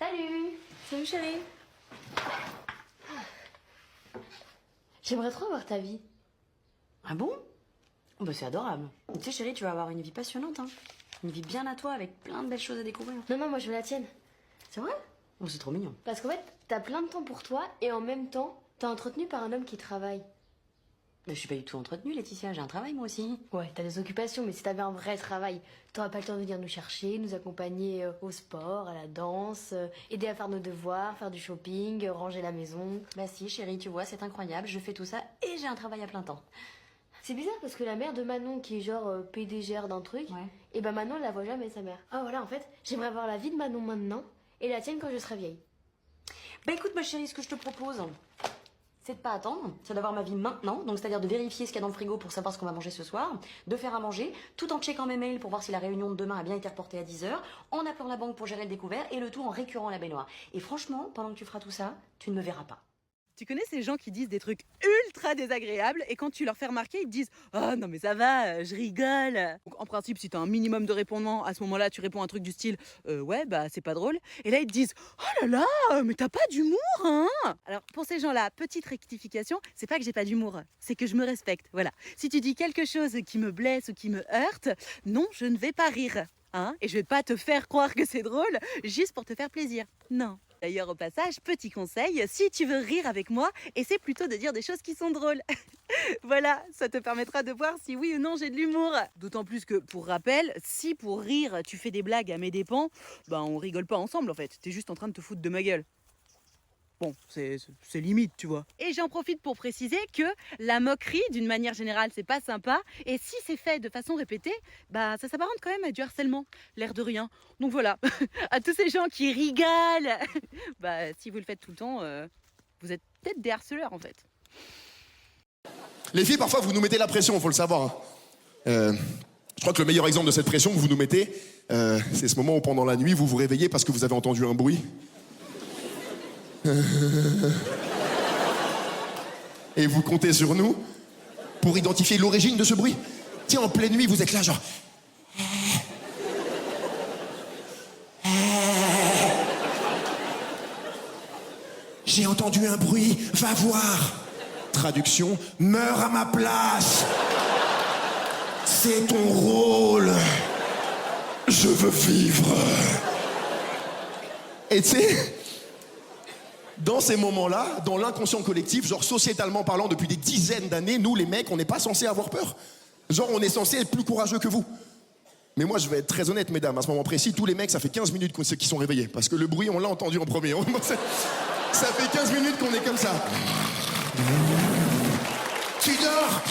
Salut. Salut chérie. J'aimerais trop avoir ta vie. Ah bon? Oh bah c'est adorable. Tu sais chérie, tu vas avoir une vie passionnante, hein. Une vie bien à toi avec plein de belles choses à découvrir. Non, moi je veux la tienne. C'est vrai? Oh c'est trop mignon. Parce qu'en fait, t'as plein de temps pour toi et en même temps, t'es entretenu par un homme qui travaille. Mais je suis pas du tout entretenue Laetitia, j'ai un travail moi aussi. Ouais, t'as des occupations, mais si t'avais un vrai travail, t'aurais pas le temps de venir nous chercher, nous accompagner au sport, à la danse, aider à faire nos devoirs, faire du shopping, ranger la maison. Bah si chérie, tu vois, c'est incroyable, je fais tout ça et j'ai un travail à plein temps. C'est bizarre parce que la mère de Manon, qui est genre PDGR d'un truc, et ben Manon, elle la voit jamais, sa mère. Ah voilà, en fait, j'aimerais avoir la vie de Manon maintenant et la tienne quand je serai vieille. Bah écoute ma chérie, ce que je te propose, c'est de pas attendre, c'est d'avoir ma vie maintenant, donc c'est-à-dire de vérifier ce qu'il y a dans le frigo pour savoir ce qu'on va manger ce soir, de faire à manger, tout en checkant mes mails pour voir si la réunion de demain a bien été reportée à 10h, en appelant la banque pour gérer le découvert et le tout en récurant la baignoire. Et franchement, pendant que tu feras tout ça, tu ne me verras pas. Tu connais ces gens qui disent des trucs ultra désagréables et quand tu leur fais remarquer, ils te disent « Oh non mais ça va, je rigole !» Donc en principe, si tu as un minimum de répondants, à ce moment-là, tu réponds un truc du style « Ouais, bah c'est pas drôle ». Et là, ils te disent « Oh là là, mais t'as pas d'humour, hein ?» Alors pour ces gens-là, petite rectification, c'est pas que j'ai pas d'humour, c'est que je me respecte, voilà. Si tu dis quelque chose qui me blesse ou qui me heurte, non, je ne vais pas rire. Hein, et je vais pas te faire croire que c'est drôle juste pour te faire plaisir. Non. D'ailleurs, au passage, petit conseil, si tu veux rire avec moi, essaie plutôt de dire des choses qui sont drôles. Voilà, ça te permettra de voir si oui ou non j'ai de l'humour. D'autant plus que, pour rappel, si pour rire tu fais des blagues à mes dépens, ben on rigole pas ensemble en fait. T'es juste en train de te foutre de ma gueule. Bon, c'est limite, tu vois. Et j'en profite pour préciser que la moquerie, d'une manière générale, c'est pas sympa. Et si c'est fait de façon répétée, bah ça s'apparente quand même à du harcèlement. L'air de rien. Donc voilà, à tous ces gens qui rigolent, bah si vous le faites tout le temps, vous êtes peut-être des harceleurs en fait. Les filles, parfois, vous nous mettez la pression, faut le savoir. Je crois que le meilleur exemple de cette pression que vous nous mettez, c'est ce moment où pendant la nuit, vous vous réveillez parce que vous avez entendu un bruit. Et vous comptez sur nous pour identifier l'origine de ce bruit. Tiens, en pleine nuit, vous êtes là, genre... J'ai entendu un bruit, va voir. Traduction, meurs à ma place. C'est ton rôle. Je veux vivre. Et tu sais... Dans ces moments-là, dans l'inconscient collectif, genre sociétalement parlant, depuis des dizaines d'années, nous les mecs, on n'est pas censé avoir peur. Genre on est censé être plus courageux que vous. Mais moi je vais être très honnête mesdames, à ce moment précis, tous les mecs ça fait 15 minutes qu'ils sont réveillés. Parce que le bruit on l'a entendu en premier. Ça fait 15 minutes qu'on est comme ça. Tu dors ?